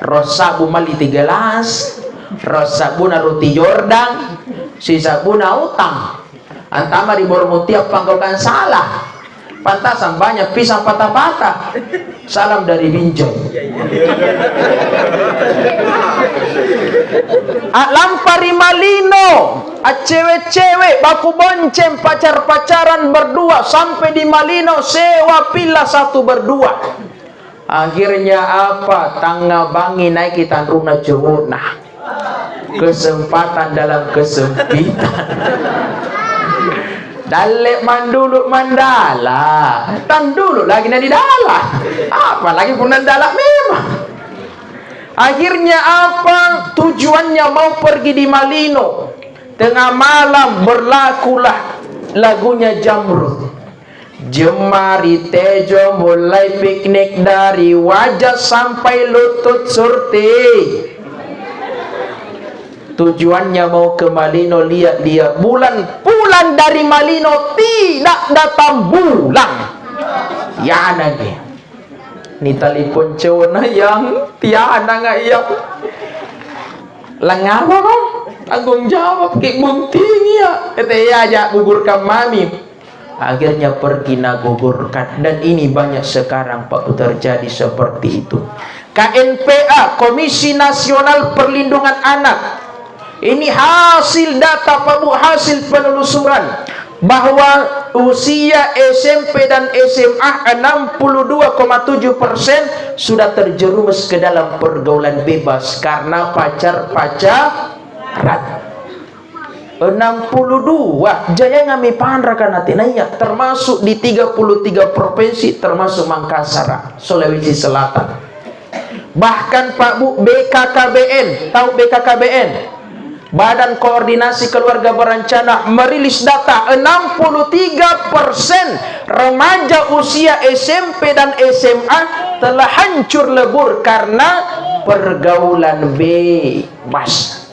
Rosabu mali 3 gelas, rosabu na roti Jordan, si sabu na utang. Antama di Bormutia panggokan salah. Pantasan banyak pisang patah-patah. Salam dari Binjai. Lampari Malino, cewek-cewek baku bonceng pacar-pacaran berdua sampai di Malino sewa pila 1 berdua. Akhirnya apa? Tangga bangi naik kita runa jewona. Kesempatan dalam kesempitan. Dalek mandulu mandala, tan dulu lagi di dalam, apalagi pun dalam memang. Akhirnya apa? Tujuannya mau pergi di Malino. Tengah malam berlakulah lagunya Jamrud. Jemari Tejo mulai piknik dari wajah sampai lutut surti. Tujuannya mau ke Malino, lihat dia bulan dari Malino tidak datang bulan. Ya nage. Ni telepon cewek yang tiada nggak yang lengah apa? Tanggung jawab kayak bunting ya. Kata ya aja gugurkan mami. Akhirnya pergi gugurkan, dan ini banyak sekarang Pak terjadi seperti itu. KNPA, Komisi Nasional Perlindungan Anak. Ini hasil data Pak Bu, hasil penelusuran. bahwa usia SMP dan SMA 62,7% sudah terjerumus ke dalam pergaulan bebas karena pacaran. 62 jaya ngami panrakan hati naya, termasuk di 33 provinsi termasuk Makassar, Sulawesi Selatan. Bahkan Pak Bu, BKKBN, tahu BKKBN, Badan Koordinasi Keluarga Berencana, merilis data 63% remaja usia SMP dan SMA telah hancur lebur karena pergaulan bebas.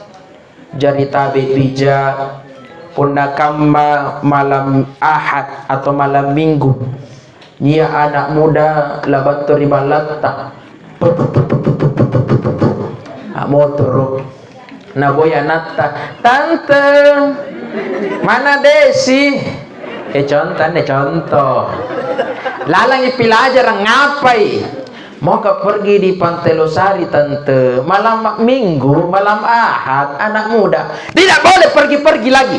Jari tabe bijak pundakamba malam Ahad atau malam Minggu, dia anak muda labatori balata motor naboya natta, tante mana Desi, contoh lalang pelajar ngapai mau pergi di Pantai Losari tante, malam Minggu, malam Ahad, anak muda tidak boleh pergi-pergi lagi,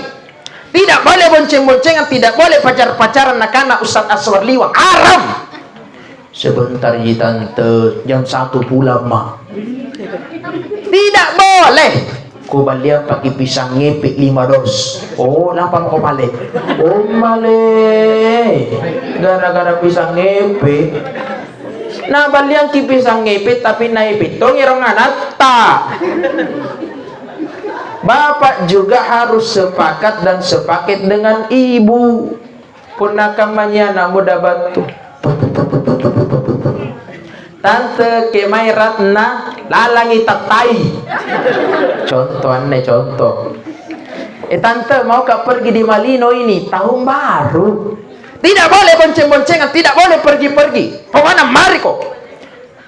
tidak boleh bonceng-boncengan, tidak boleh pacar-pacaran anak-anak Ustadz Aswar Liwang, haram. Sebentar ya tante, jam 1 pulang mah, tidak boleh. Ku balik pakai pisang ngepek 5 dos. Oh, lampang kau balik. Oh male, gara-gara pisang ngepek. Nah baliang ki pisang ngepet tapi naipit tong irong anak tak. Bapak juga harus sepakat dan sepaket dengan ibu. Punakamannya anak muda batu. Tante kemai ratna lalangi tatai. Contoh aneh contoh. Tante mau kak pergi di Malino ini tahun baru. Tidak boleh bonceng-boncengan, tidak boleh pergi-pergi. Pokoknya mari kok.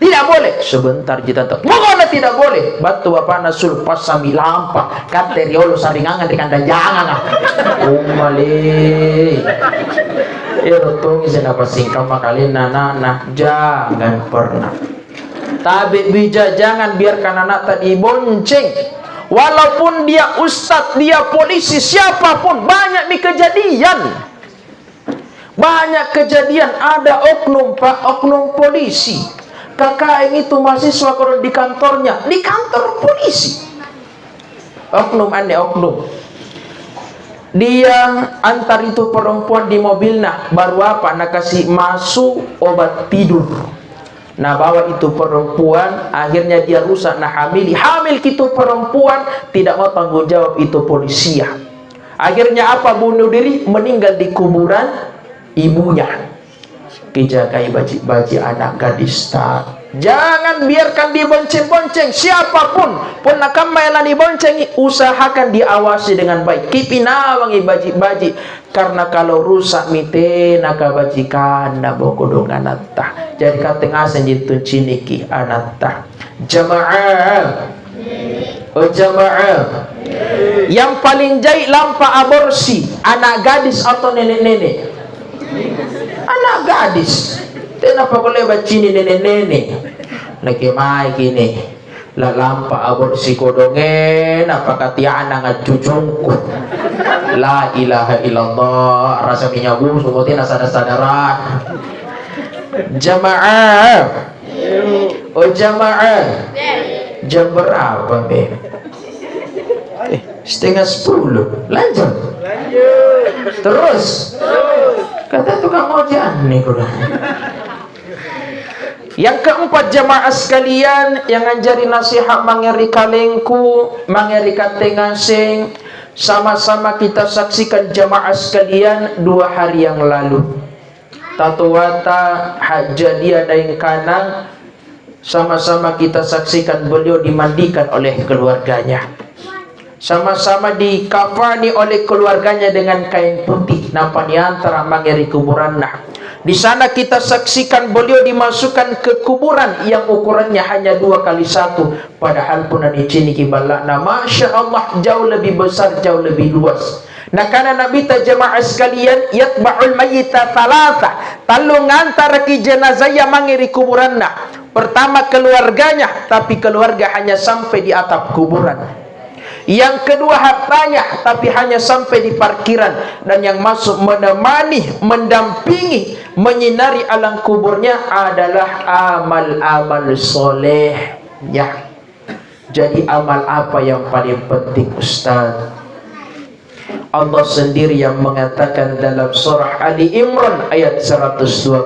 Tidak boleh. Sebentar kita tahu. Pokoknya tidak boleh. Batu bapak nasul pas sami lampa. Kateriolo saringangan di kandang jangan. Mali. Tungi senapa singkam makali nana jangan pernah. Tabe bija jangan biarkan anak tadi bonceng. Walaupun dia ustadz, dia polisi, siapapun banyak nih kejadian. Banyak kejadian ada oknum pak, oknum polisi. KKN itu mahasiswa kalau di kantornya, di kantor polisi. Oknum aneh oknum. Dia antar itu perempuan di mobil, nah baru apa? Nak kasih masuk obat tidur. Nah bawa itu perempuan, akhirnya dia rusak. Nah hamil itu perempuan, tidak mau tanggung jawab itu polisi. Akhirnya apa? Bunuh diri, meninggal di kuburan ibunya. Kejagai baji anak gadis tak. Jangan biarkan dibonceng-bonceng siapapun. Pun nak kamailan diboncengi, usahakan diawasi dengan baik. Kipinawangi baji-baji. Karena kalau rusak mite naka bajikan nabokodong anatta. Jadi kateng asen jitu ciniki anatta. Jamaah. Oh jamaah. Yang paling jahit lampa aborsi, anak gadis atau nenek-nenek. Anak gadis. Kenapa boleh bacini nenek-nenek? Lagi mai gini. La lampa aborsi kodongen apa katia anak cucungku. La ilaha illallah. Rasa minyagu sebutin sadar-sadaran. Jamaah. Oh jamaah. Jam berapa be? 9:30. Lanjut. Terus. Kata tukang ojek nih udah. Yang keempat jamaah sekalian, yang ngajari nasihat mangeri kalengku, mangeri katengasing, sama-sama kita saksikan jamaah sekalian 2 hari yang lalu. Tatuwata Hajadia Daeng Kanang, sama-sama kita saksikan beliau dimandikan oleh keluarganya. Sama-sama dikafani oleh keluarganya dengan kain putih. Nampak di antara mangeri kuburan. Nah, di sana kita saksikan beliau dimasukkan ke kuburan yang ukurannya hanya 2x1. Padahal pun di sini kibalak. Nah, masya Allah jauh lebih besar, jauh lebih luas. Nah, karena Nabi jamaah sekalian, yatba'ul mayyita thalatha. Talung antara ki jenazah yang mangeri kuburan. Nah, pertama keluarganya, tapi keluarga hanya sampai di atap kuburan. Yang kedua hartanya, tapi hanya sampai di parkiran. Dan yang masuk menemani, mendampingi, menyinari alam kuburnya adalah amal-amal soleh. Ya. Jadi amal apa yang paling penting, Ustaz? Allah sendiri yang mengatakan dalam surah Ali Imran ayat 112,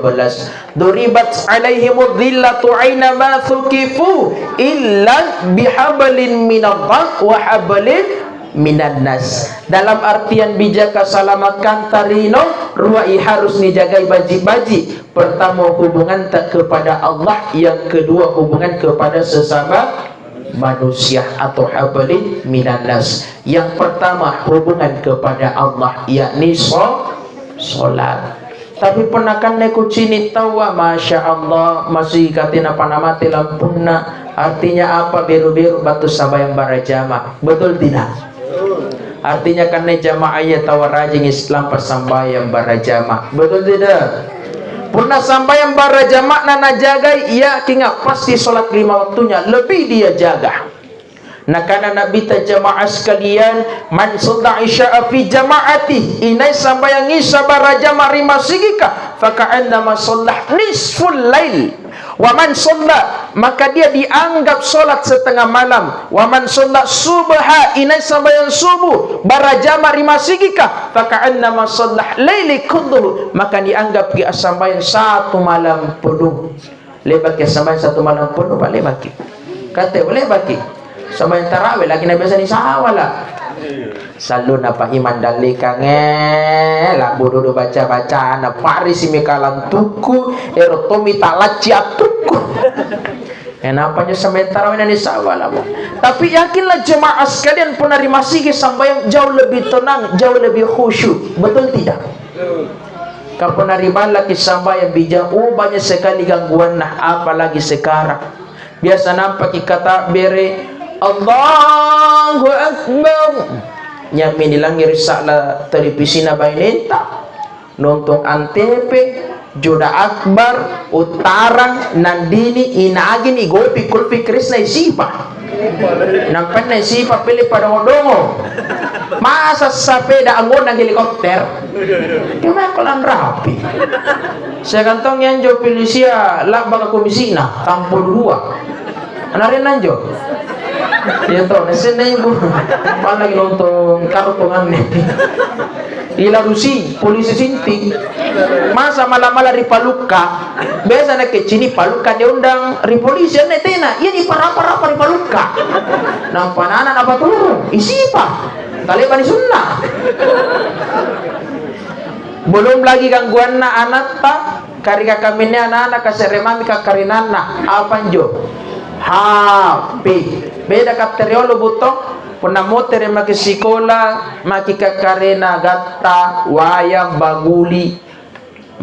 duribat alaihimud dhillatu aina ma thukifu illa bihablin minallah wa hablin minan nas. Dalam artian bijaka salamakan tarino ruai harus dijagai baji-baji. Pertama hubungan tak kepada Allah, yang kedua hubungan kepada sesama manusia atau hablin minan nas. Yang pertama hubungan kepada Allah, yakni solat. Tapi pernah kan neko cini tawa, masya Allah masih katina panama tilampuna. Artinya apa? Biru-biru batu sabayang barajama. Betul tidak? Artinya kan jamaahnya tawa rajin Islam pas sambayang barajama. Betul tidak? Pernah sambayang barajama nana jaga, iya kinga pasti solat 5 waktunya lebih dia jaga. Nah karena Nabi jamaah sekalian, man shalla isya'a fi jama'ati, inai sambayang isya barajama rima sigika faka'annama shallah nisful lail. Wa man shalla, maka dia dianggap solat setengah malam. Wa man shalla subha, inai sambayang subuh barajama rima sigika faka'annama shallah laili kulluhu, maka dianggap dia sambayang 1 malam penuh. Lebaki sambayang 1 malam penuh balik baki. Kata boleh baki sama yang tarawih lagi na biasa ni sawala. Selalu napa iman dalika lah bodoh baca-baca na paris mikalan tuku erotomi talaci atuku. Kenapa nya sama yang tarawih ni sawala mo. Tapi yakinlah jemaah sekalian pun hari masih sampai jauh lebih tenang, jauh lebih khusyuk. Betul tidak? Kapun hari bala sampai yang bijak, banyak sekali gangguan nah, apalagi sekarang. Biasa nampak kata bere Allahu Akbar. Nyami nilangir sakla televisi na bainenta. Nonton Antv, Joda Akbar, Utara, Nandini, Inagin, Igopi, Kulpi, Krishna, Isipa. Nampan na Isipa pilih pada odongo. Masa sapeda angon ng helikopter. Kaya kolang rapi. Saya kantong yan jo pilih siya labang komisina, tampol 2. Ano rin nanjo? Ito, nasin na yung paano lagi nonton karotongan ni ila rusi, polisi sinti masa malamala ripaluka besa na kecini paluka dia undang ripolisi na tena iya di parapa-rapa ripaluka nang panana na baturo isipa taliban sunnah. Belum lagi gangguan na anak ta karika kami ni anak-anak kaseremami kakarinan na apanjo HP beda kateriolo butok puna motor yang maki sikola maki kakarena gatta wayang baguli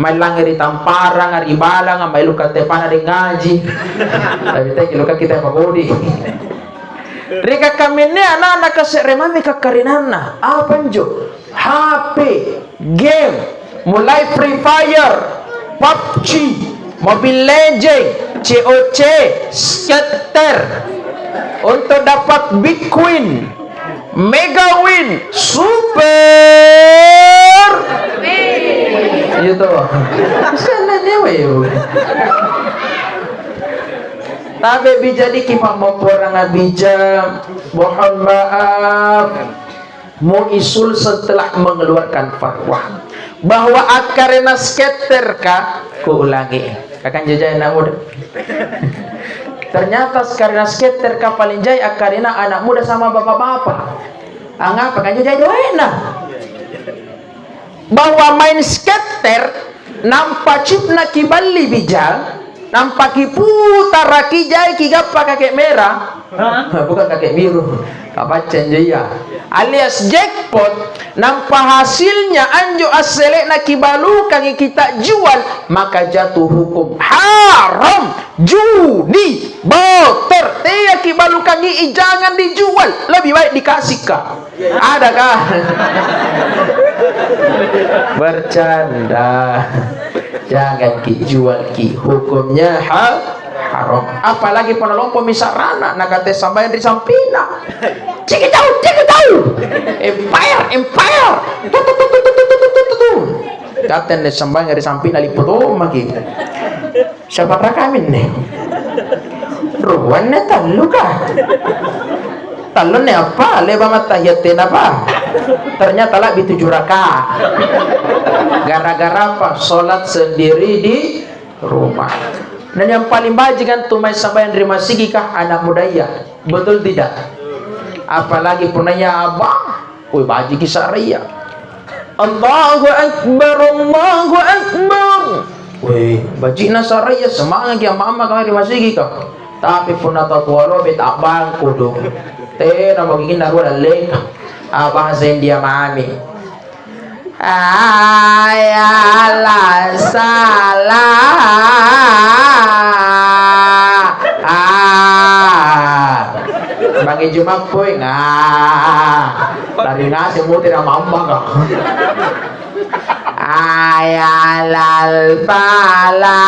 may langiri tamparang ari balang may luka tepana di ngaji tapi teki luka kita pagodi rika kami ni anak-anak kaseremami kakarinana apa njo HP game mulai Free Fire, PUBG, Mobile Legends, COC, Scatter untuk dapat Big Win, Mega Win, Super gitu. Sana dewe yo. Tapi bijadi kipa mau orang bijak, mohon maaf, mau isul setelah mengeluarkan fatwa bahwa akarena skater ka kuulangi akan jajai anak muda. Ternyata karena skater ka paling jai akarena anak muda sama bapak-bapak. Angapa kan jajai doena bahwa main skater nampak chip na kibali bijal nampak kiputar raki jai kigapa kakek merah bukan kakek biru kapacan jaya alias jackpot nampak hasilnya anjo asele na kibalu kangi kita jual maka jatuh hukum haram judi boter tia kibalu kangi jangan dijual lebih baik dikasih kah adakah bercanda jangan dijual ki hukumnya haram apalagi penolong pemisarana nakate sampai di sampina cek tahu. Empire. Katen de sambang dari samping nalipot magi. Siapa rakamin nih? Ruwannya talu kah? Talon apa? Leba mata yatin apa? Ternyata lah 7 rakaat. Gara-gara apa? Sholat sendiri di rumah. Dan yang paling bajingan tuh mai sampai nerima sigi kah anak muda ya? Betul tidak? Apalagi punanya abang, woi baji kisah ria. Allahu Akbar. Woi baji nasaraya semangat ya mama kami nerima sigi kah? Tapi pun atau tualo bet abang kudu. Tena magiging naruan ang link. Abang sa India mami. Ayala salah. Bagi Jumat po nga. Lari nga si Muti na mama ka. Ayala salah.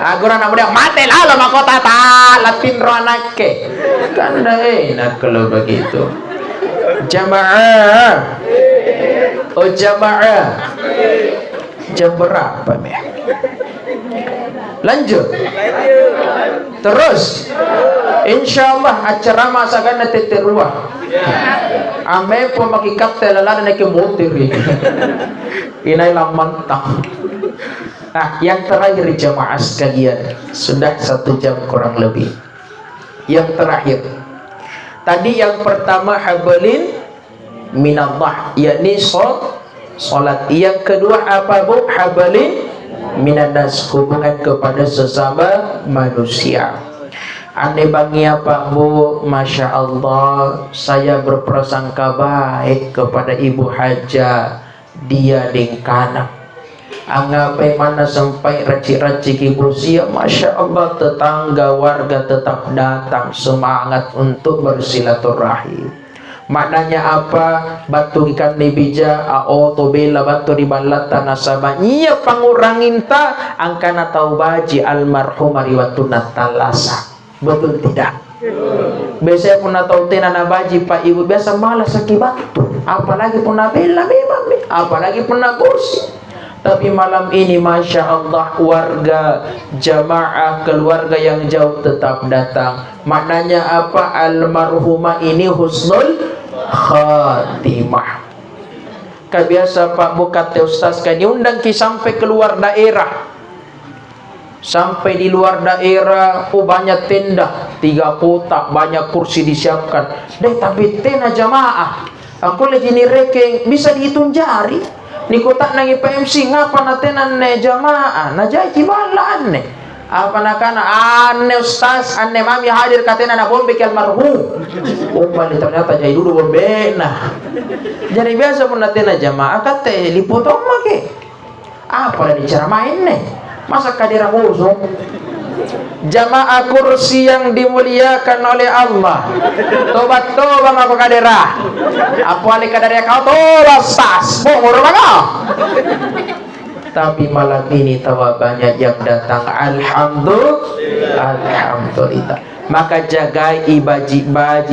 Aku na muda mati lalo makota latin ro anak ke. Kanda enak kalau begitu. Jamaah. Oh jamaah. Jam berapa me? Lanjut. Terus. Insyaallah acara masakan teterua. Ame po makikat telala na kemotir. Inay lang mantap. Nah, yang terakhir jamaah sekalian, sudah 1 jam kurang lebih. Yang terakhir, tadi yang pertama hablin minallah, yakni sholat. Yang kedua apa bu? Hablin minanas, hubungan kepada sesama manusia. Aneh bangi apa bu? Masya Allah, saya berprasangka baik kepada Ibu Haja dia dengkana. Anggapai mana sampai racik-racik ibu sia, Masya Allah tetangga warga tetap datang semangat untuk bersilaturahim. Maknanya apa? Batu ikan nebija ao tobela batu di balata nasabah nya pangurangin ta angkana tau baji almarhumah riwatuna talasa. Betul tidak? Biasanya pun tahu tenan baji pak ibu biasa malas sakit batu, apalagi pun bela memang, apalagi pun kursi. Tapi malam ini Masya Allah warga jamaah keluarga yang jauh tetap datang. Maknanya apa? Almarhumah ini husnul khatimah. Kebiasa Pak Bukate Ustaz kan diundang ki sampai keluar daerah. Sampai di luar daerah, banyak tenda, 3 kotak, banyak kursi disiapkan. Tapi tenda jamaah, aku lagi nireke bisa dihitung jari. Ni kotak nangi PMC ngapa natenan ne jamaah na jai kibalan ne apa nakana anne ustaz anne mami hadir katena na bombe ke almarhum umpali ternyata jai dulu bombe nah jadi biasa pun natena jamaah kate lipotong make apa di cara main ne masa kadira kosong. Jamaah kursi yang dimuliakan oleh Allah, tobat mako kadera apa ali kadera kau tobat sas umur maka. Tapi malam ini tawa banyak yang datang, alhamdulillah. Maka jaga ibaji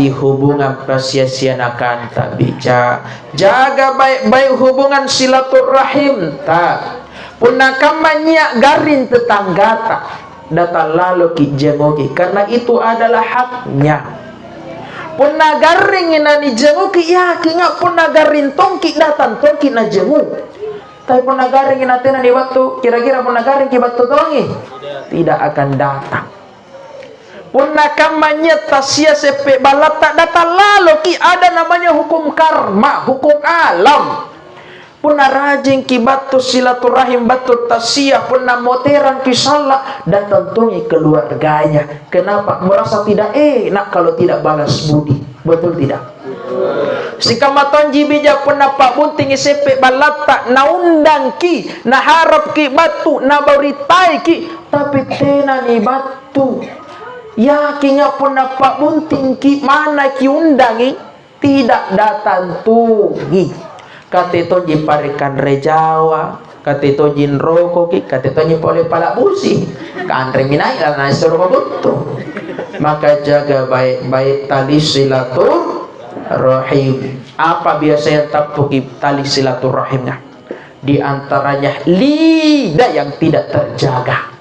hubungan persia-sianakan tak bica, jaga baik-baik hubungan silaturahim tak punakamanya garin tetangga tak data lalu ki jengoki karena itu adalah haknya. Pun nagaring inani jengoki ya kinga pun nagarin tongki datang tongki na jenguk. Tapi pun nagaring inatena di waktu kira-kira pun nagaring ki waktu tongi tidak akan datang. Pun nakamanya tasya sepe balata data lalu ki ada namanya hukum karma, hukum alam. Puna rajin ki batu silaturahim batu tasiyah puna moteran ki salah dan tentunya keluarganya. Kenapa? Merasa tidak enak kalau tidak balas budi. Betul tidak? Si kamaton jibija puna pak bunting sepe balata na undang ki na harap ki batu na beritai ki tapi tena ni batu ya kinya puna pak bunting ki mana ki undangi tidak datang tugi. Kateto jiparikan rejawa katito jin roko ki katito nyi pole pala busi kandre minai lan suruh betul. Maka jaga baik-baik tali silaturahim. Apa biasa yang tapuki tali silaturahimnya? Di antaranya lidah yang tidak terjaga.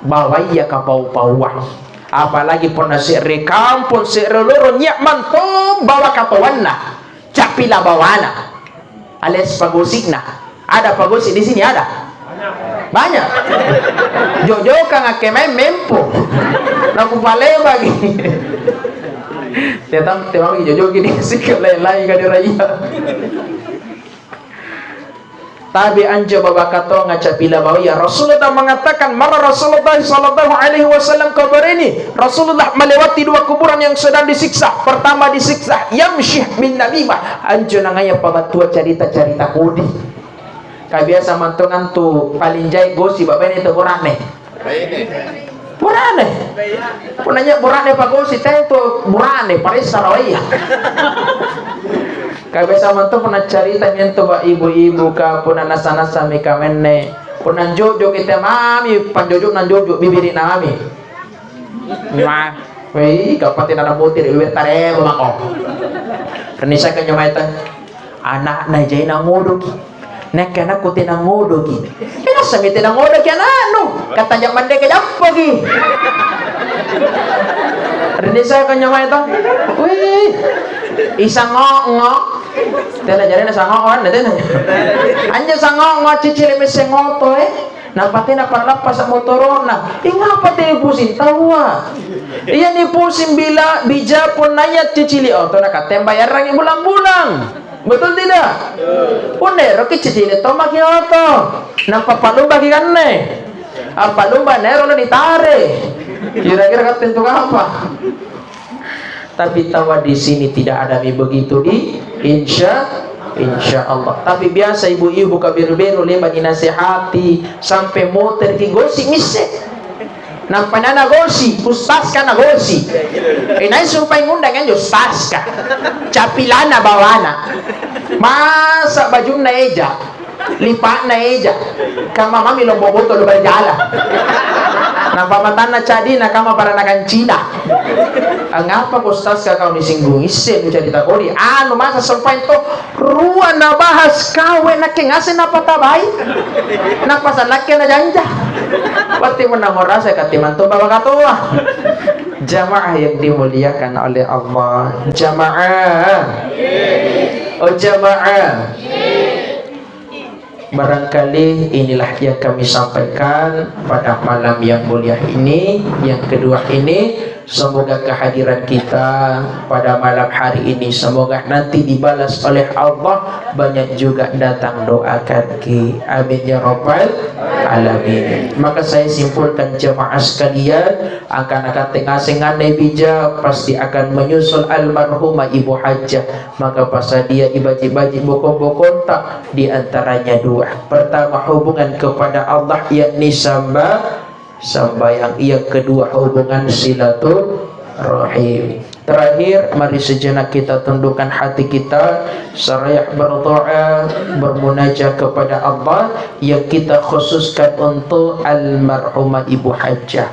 Bawa ia ke bau-bauan. Apalagi pernah sire kampung sire loro nyak mantum bawa katawanna. Capila bawana. Alias pagosikna. Ada pagosik di sini ada? Banyak. Jojo kang akemai mempo. Naku pale bagi. Tiap jojo gini sih lain-lain kan raya. Tabi anja babakato ngacapila bahwa ya Rasulullah mengatakan mara Rasulullah sallallahu alaihi wasallam kabar ini Rasulullah melewati dua kuburan yang sedang disiksa. Pertama disiksa yamsyih bin namimah anja nangaya pabatua cerita-cerita kodi. Kabiasa mantungan tu paling jai gosi bapak ini tu burane. Burane. Punanya burane pak gosi teh tu burane paris sarawaya. Kabiasa mantu pernah cerita nyentuh ba ibu-ibu ka puna nasa-nasa mi kamenne puna jojo kita mami panjojo nan jojo bibiri nami ma wei kapatin anak butir bibir tare mako kanisa kanyo maitan anak na jay na ngodoki nek kana kutin na ngodoki ina samite na ngodoki anano katanya mande ka jappogi kanisa kanyo maitan wei isang ngok tena jari na sangoon na tena anja sangoon cicili mesengoto napati na parlapas sa motorona ngapa tipusin tawa iya nipusin bila bijapon na yat cicili to nakatembayarang bulang-bulang betul tidak punero ki cicili to makioto napapalumba ki kanne apalumba nero na ditare kira-kira katentu apa. Tapi tawa di sini tidak ada begitu di insya Allah. Tapi biasa ibu-ibu kabiru-biru lima dinasihati sampai motor ki gosi mise. Nampanana gosi, pustaska na gosi. Inai sumpay ngundangan yo staska. Capilana bawana. Masa baju na eja. Lipat na eja. Kama mami lo boboto lo berjala. Nampamatan na cadi na kama para nakan Cina. Ngapa postas ka kau disinggung isi nu cerita kodi anu masa sampai to ruan na bahas kawe na kengasin apa tabai na pasan laki na janja pati menamora saya katiman to bawa katua jamaah yang dimuliakan oleh Allah jamaah oh jamaah barangkali inilah yang kami sampaikan pada malam yang mulia ini. Yang kedua ini, semoga kehadiran kita pada malam hari ini semoga nanti dibalas oleh Allah. Banyak juga datang doakan ki, amin ya rabbal alamin. Maka saya simpulkan jemaah sekalian, akan tengah sengane bija pasti akan menyusul almarhumah Ibu Hajah. Maka pasal dia ibaji-baji bokong-bokong tak diantaranya dua. Pertama hubungan kepada Allah yakni sambayang, yang kedua hubungan silaturahim. Terakhir mari sejenak kita tundukkan hati kita seraya berdoa bermunajat kepada Allah yang kita khususkan untuk almarhumah Ibu Hajah.